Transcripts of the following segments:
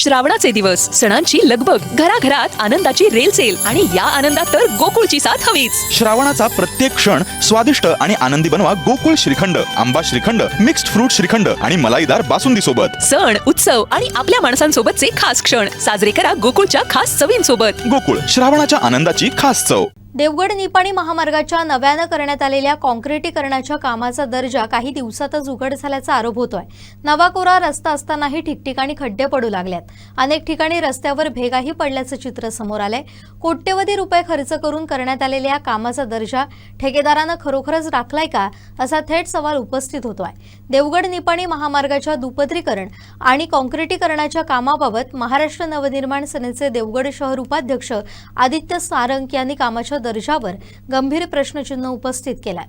श्रावणाचे दिवस, सणांची लगबग, घराघरात आनंदाची रेल सेल आणि या आनंदात तर गोकुळची साथ हवीच. श्रावणाचा प्रत्येक क्षण स्वादिष्ट आणि आनंदी बनवा गोकुळ श्रीखंड, आंबा श्रीखंड, मिक्स्ड फ्रूट श्रीखंड आणि मलाईदार बासुंदी सोबत. सण, उत्सव आणि आपल्या माणसांसोबतचे खास क्षण साजरे करा गोकुळच्या खास चवींसोबत. गोकुळ, श्रावणाच्या आनंदाची खास चव. देवगड निपाणी महामार्गाच्या नव्यानं करण्यात आलेल्या काँक्रिटीकरणाच्या कामाचा दर्जा काही दिवसातच उघड झाल्याचा आरोप होतोय. नवा कोरा रस्ता असतानाही ठिकठिकाणी खड्डे पडू लागलेत. अनेक ठिकाणी रस्त्यावर भेगाही पडल्याचं चित्र समोर आलंय. कोट्यवधी रुपये खर्च करून करण्यात आलेल्या कामाचा दर्जा ठेकेदारानं खरोखरच राखलाय का, असा थेट सवाल उपस्थित होतोय. देवगड निपाणी महामार्गाच्या दुपदरीकरण आणि काँक्रिटीकरणाच्या कामाबाबत महाराष्ट्र नवनिर्माण सेनेचे देवगड शहर उपाध्यक्ष आदित्य सारंग यांनी कामाच्या दर्जावर गंभीर प्रश्नचिन्ह उपस्थित केलाय.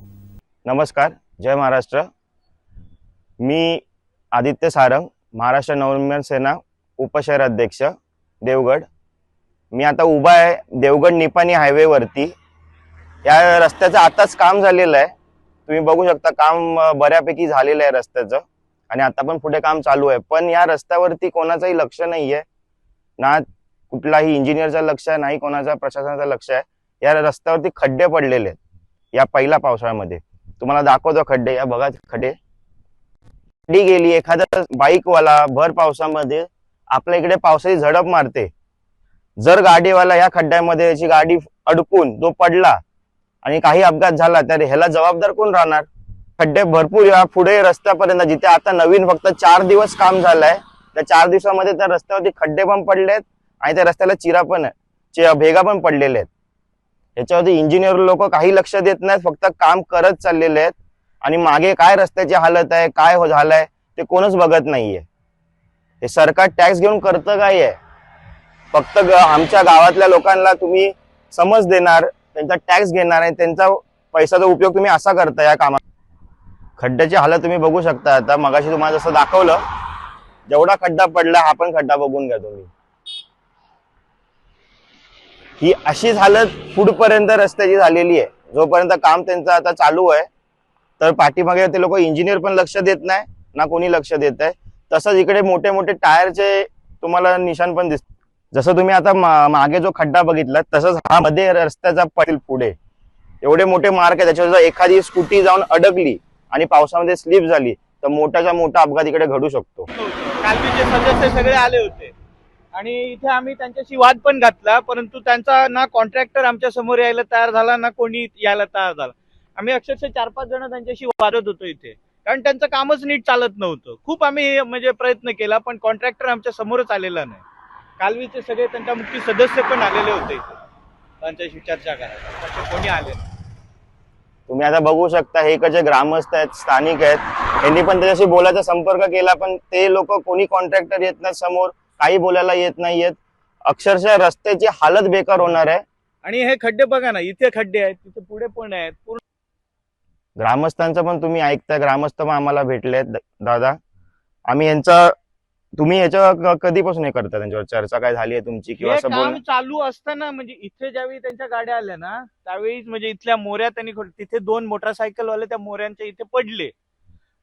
नमस्कार, जय महाराष्ट्र. मी आदित्य सारंग, महाराष्ट्र नवनिर्माण सेना उपशहर अध्यक्ष देवगड. मी आता उभा आहे देवगड निपाणी हायवे वरती. या रस्त्याचं आताच काम झालेलं आहे. तुम्ही बघू शकता, काम बऱ्यापैकी झालेलं आहे रस्त्याचं आणि आता पण पुढे काम चालू आहे. पण या रस्त्यावरती कोणाचंही लक्ष नाहीये, ना कुठलाही इंजिनियरचं लक्ष आहे, नाही कोणाचा प्रशासनाचं लक्ष आहे. या रस्त्यावरती खड्डे पडलेले आहेत. या पहिल्या पावसाळ्यामध्ये तुम्हाला दाखवतो खड्डे. या बघा खड्डे गेली. एखादा बाईकवाला भर पावसामध्ये आपल्या इकडे पावसाची झडप मारते. जर गाडीवाला या खड्ड्यामध्ये याची गाडी अडकून तो पडला आणि काही अपघात झाला तर ह्याला जबाबदार कोण राहणार? खड्डे भरपूर या पुढे रस्त्यापर्यंत, जिथे आता नवीन फक्त 4 दिवस काम झालंय, त्या 4 दिवसामध्ये त्या रस्त्यावरती खड्डे पण पडलेत आणि त्या रस्त्याला चिरा पण भेगा पण पडलेले आहेत. याच्यावरती इंजिनियर लोक काही लक्ष देत नाहीत, फक्त काम करत चाललेले आहेत आणि मागे काय रस्त्याची हालत आहे, काय झालंय ते कोणच बघत नाहीये. हे सरकार टॅक्स घेऊन करतं काय आहे? फक्त आमच्या गावातल्या लोकांना तुम्ही समज देणार, त्यांचा टॅक्स घेणार आणि त्यांचा पैशाचा उपयोग तुम्ही असा करता या कामात. खड्ड्याची हालत तुम्ही बघू शकता. आता मगाशी तुम्हाला जसं दाखवलं, जेवढा खड्डा पडला हा पण खड्डा बघून घ्या तुम्ही. ही अशीच हालत पुढपर्यंत रस्त्याची झालेली आहे. जोपर्यंत काम त्यांचं आता चालू आहे, तर पाठीमागे ते लोक इंजिनियर पण लक्ष देत नाही, ना कोणी लक्ष देत आहे. तसंच इकडे मोठे मोठे टायरचे तुम्हाला निशाण पण दिसतात. जसं तुम्ही आता मागे जो खड्डा बघितला, तसंच हा मध्ये रस्त्याचा पडेल पुढे एवढे मोठे मार्ग आहे. त्याच्यावर जर एखादी स्कूटी जाऊन अडकली आणि पावसामध्ये स्लिप झाली तर मोठाच्या मोठा अपघात इकडे घडू शकतो. कालचे सदस्य सगळे आले होते आणि इथे आम्ही त्यांच्याशी वाद पण घातला, परंतु त्यांचा ना कॉन्ट्रॅक्टर आमच्या समोर यायला तयार झाला, ना कोणी यायला तयार झाला. आम्ही अक्षरशः 4-5 जण त्यांच्याशी वादत होतो इथे, कारण त्यांचं कामच नीट चालत नव्हतं. खूप आम्ही म्हणजे प्रयत्न केला, पण कॉन्ट्रॅक्टर आमच्या समोरच आलेला नाही. कालवीचे सगळे त्यांच्या मुख्य सदस्य पण आलेले होते इथे त्यांच्याशी चर्चा करायला, कोणी आले. तुम्ही आता बघू शकता, हे इकडचे ग्रामस्थ आहेत, स्थानिक आहेत, यांनी पण त्याच्याशी बोलायचा संपर्क केला, पण ते लोक कोणी कॉन्ट्रॅक्टर येत नाही समोर, काही बोलायला येत नाहीयेत. अक्षरशः रस्त्याची हालत बेकार होणार आहे. आणि हे खड्डे बघा ना, इथे खड्डे आहेत, तिथे पुढे पण आहेत. ग्रामस्थांचं पण तुम्ही ऐकता, ग्रामस्थ पण आम्हाला भेटलेत. दादा, आम्ही यांचा, तुम्ही याच्या कधीपासून हे करता, त्यांच्यावर चर्चा काय झाली आहे तुमची किंवा असं काम चालू असताना, म्हणजे इथे ज्यावेळी त्यांच्या गाड्या आल्या ना, त्यावेळी म्हणजे इथल्या मोऱ्या त्यांनी, तिथे 2 मोटरसायकलवाले त्या मोऱ्यांच्या इथे पडले.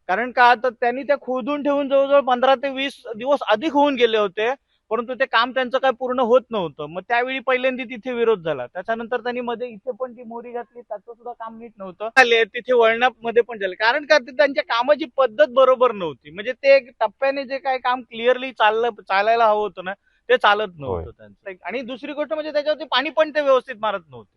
कारण का, तर त्यांनी त्या खोदून ठेवून जवळजवळ 15 ते 20 दिवस अधिक होऊन गेले होते, परंतु ते काम त्यांचं काय पूर्ण होत नव्हतं. मग त्यावेळी पहिल्यांदा तिथे विरोध झाला. त्याच्यानंतर त्यांनी मध्ये इथे पण ती मोरी घातली, त्याचं सुद्धा काम नीट नव्हतं. तिथे वळणामध्ये पण झाले, कारण का त्यांच्या कामाची पद्धत बरोबर नव्हती. म्हणजे ते टप्प्याने जे काय काम क्लिअरली चालायला हवं होतं ना, ते चालत नव्हतं त्यांचं. आणि दुसरी गोष्ट म्हणजे त्याच्यावरती पाणी पण ते व्यवस्थित मारत नव्हते.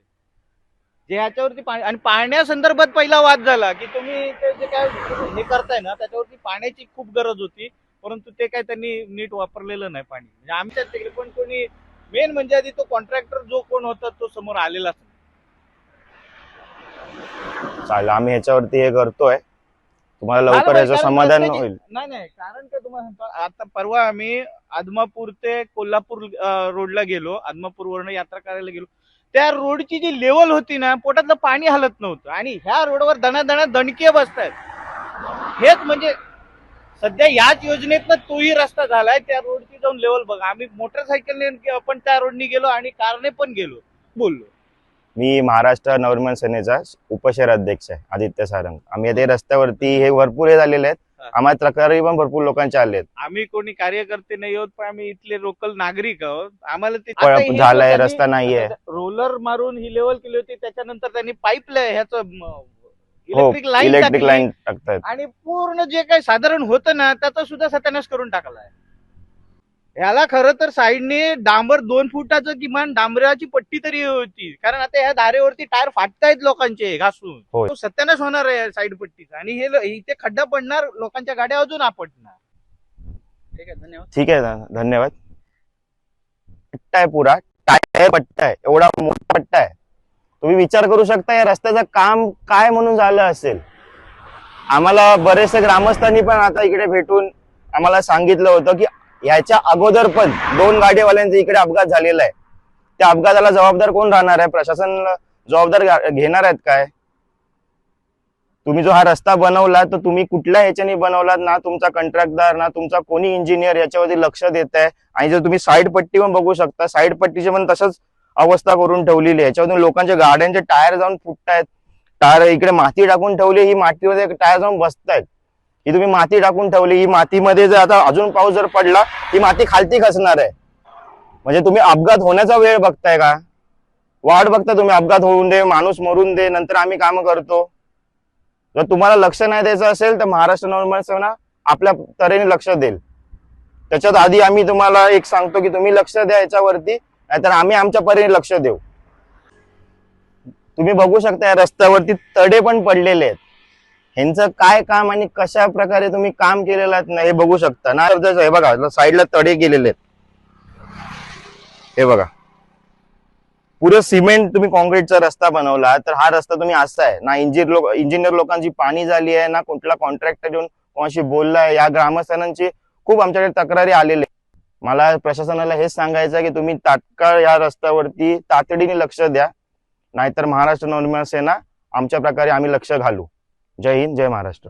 जे ह्याच्यावरती पाणी, आणि पाण्यासंदर्भात पहिला वाद झाला की तुम्ही ते जे काय हे करताय ना, त्याच्यावरती पाण्याची खूप गरज होती, परंतु ते काय त्यांनी नीट वापरलेलं नाही पाणी. म्हणजे आमच्या तिकडे पण कोणी, मेन म्हणजे आधी तो कॉन्ट्रॅक्टर जो कोण होता तो समोर आलेलाच नाही. चालेल, आम्ही ह्याच्यावरती हे करतोय, तुम्हाला लवकर याचं समाधान होईल. नाही, कारण काय तुम्हाला सांगतो, आता परवा आम्ही आदमापूर ते कोल्हापूर रोडला गेलो, आदमापूरवरनं यात्रा करायला गेलो. त्या रोडची जी लेवल होती ना, पोटातलं पाणी हलत नव्हतं आणि ह्या रोडवर दणादणा दणके बसतायत. हेच म्हणजे सध्या याच योजनेतनं तोही रस्ता झालाय. त्या रोडची जाऊन लेवल बघा. आम्ही मोटरसायकलने पण त्या रोडनी गेलो आणि कारने पण गेलो, बोललो. मी महाराष्ट्र नवनिर्माण सेनेचा उपशहर अध्यक्ष आहे आदित्य सारंग. आम्ही ते रस्त्यावरती हे भरपूर हे झालेले आहेत. आम्हाला तक्रारी पण भरपूर लोकांच्या आलेत. आम्ही कोणी कार्यकर्ते नाही आहोत, पण आम्ही इथले लोकल नागरिक आहोत. आम्हाला ते पण आता हे झालंय, त्यांनी रस्ता नाहीये. रोलर मारून ही लेवल केली होती, त्याच्यानंतर त्यांनी पाईप ह्याच हो, इलेक्ट्रिक लाईन इलेक्ट्रिक लाईन टाकतायत. आणि पूर्ण जे काही साधारण होतं ना त्याचा सुद्धा सत्यानाश करून टाकलाय. याला खरं तर साईडने डांबर 2 फुटाचं किमान डांबराची पट्टी तरी होती, कारण आता ह्या धारेवरती टायर फाटतायत लोकांचे घासून. होय. तो सत्यानाश होणार आहे साईड पट्टीचा, आणि हे इथे खड्डा पडणार, लोकांच्या गाड्या अजून आपटणार. ठीक आहे, धन्यवाद. ठीक आहे, धन्यवाद. पट्टा आहे, पुरा टायर पट्टा आहे, एवढा मोठा पट्टा आहे. तुम्ही विचार करू शकता या रस्त्याचं काम काय म्हणून झालं असेल. आम्हाला बरेचसे ग्रामस्थांनी पण आता इकडे भेटून आम्हाला सांगितलं होतं की याच्या अगोदर पण 2 गाडीवाल्यांचा इकडे अपघात झालेला आहे. त्या अपघाताला जबाबदार कोण राहणार आहे? प्रशासन जबाबदार घेणार आहेत काय? तुम्ही जो हा रस्ता बनवला तर तुम्ही कुठल्या ह्याच्याने बनवलात? ना तुमचा कंत्राटदार ना तुमचा कोणी इंजिनियर याच्यावरती लक्ष देत आहे. आणि जर तुम्ही साईड पट्टी पण बघू शकता, साईड पट्टीची पण तसंच अवस्था करून ठेवलेली आहे. याच्यावरून लोकांच्या गाड्यांचे टायर जाऊन फुटतायत. टायर इकडे माती टाकून ठेवली, ही मातीमध्ये टायर जाऊन बसतायत. ही तुम्ही माती टाकून ठेवली, ही मातीमध्ये जर आता अजून पाऊस जर पडला ही माती खालती खचणार आहे. म्हणजे तुम्ही अपघात होण्याचा वेळ बघताय का? वाट बघता तुम्ही, अपघात होऊन दे, माणूस मरून दे, नंतर आम्ही काम करतो. जर तुम्हाला लक्ष नाही द्यायचं असेल तर महाराष्ट्र नवनिर्माण सेना आपल्या तऱ्हेने लक्ष देईल. त्याच्यात आधी आम्ही तुम्हाला एक सांगतो की तुम्ही लक्ष द्या याच्यावरती, नाहीतर आम्ही आमच्या परीने लक्ष देऊ. तुम्ही बघू शकता या रस्त्यावरती तडे पण पडलेले आहेत. ह्यांचं काय काम आणि कशा प्रकारे तुम्ही काम केलेलं आहे ना हे बघू शकता ना. हे बघा साईडला तडे केलेले आहेत. हे बघा, पुरं सिमेंट तुम्ही कॉन्क्रीटचा रस्ता बनवला, तर हा रस्ता तुम्ही असा आहे ना. इंजिनियर लोकांची पाणी झाली आहे ना, कुठला कॉन्ट्रॅक्टर येऊन कोणाशी बोललाय. या ग्रामस्थांची खूप आमच्याकडे तक्रारी आलेली. मला प्रशासनाला हेच सांगायचं आहे की तुम्ही तात्काळ या रस्त्यावरती तातडीने लक्ष द्या, नाहीतर महाराष्ट्र नवनिर्माण सेना आमच्या प्रकारे आम्ही लक्ष घालू. जय हिंद, जय महाराष्ट्र.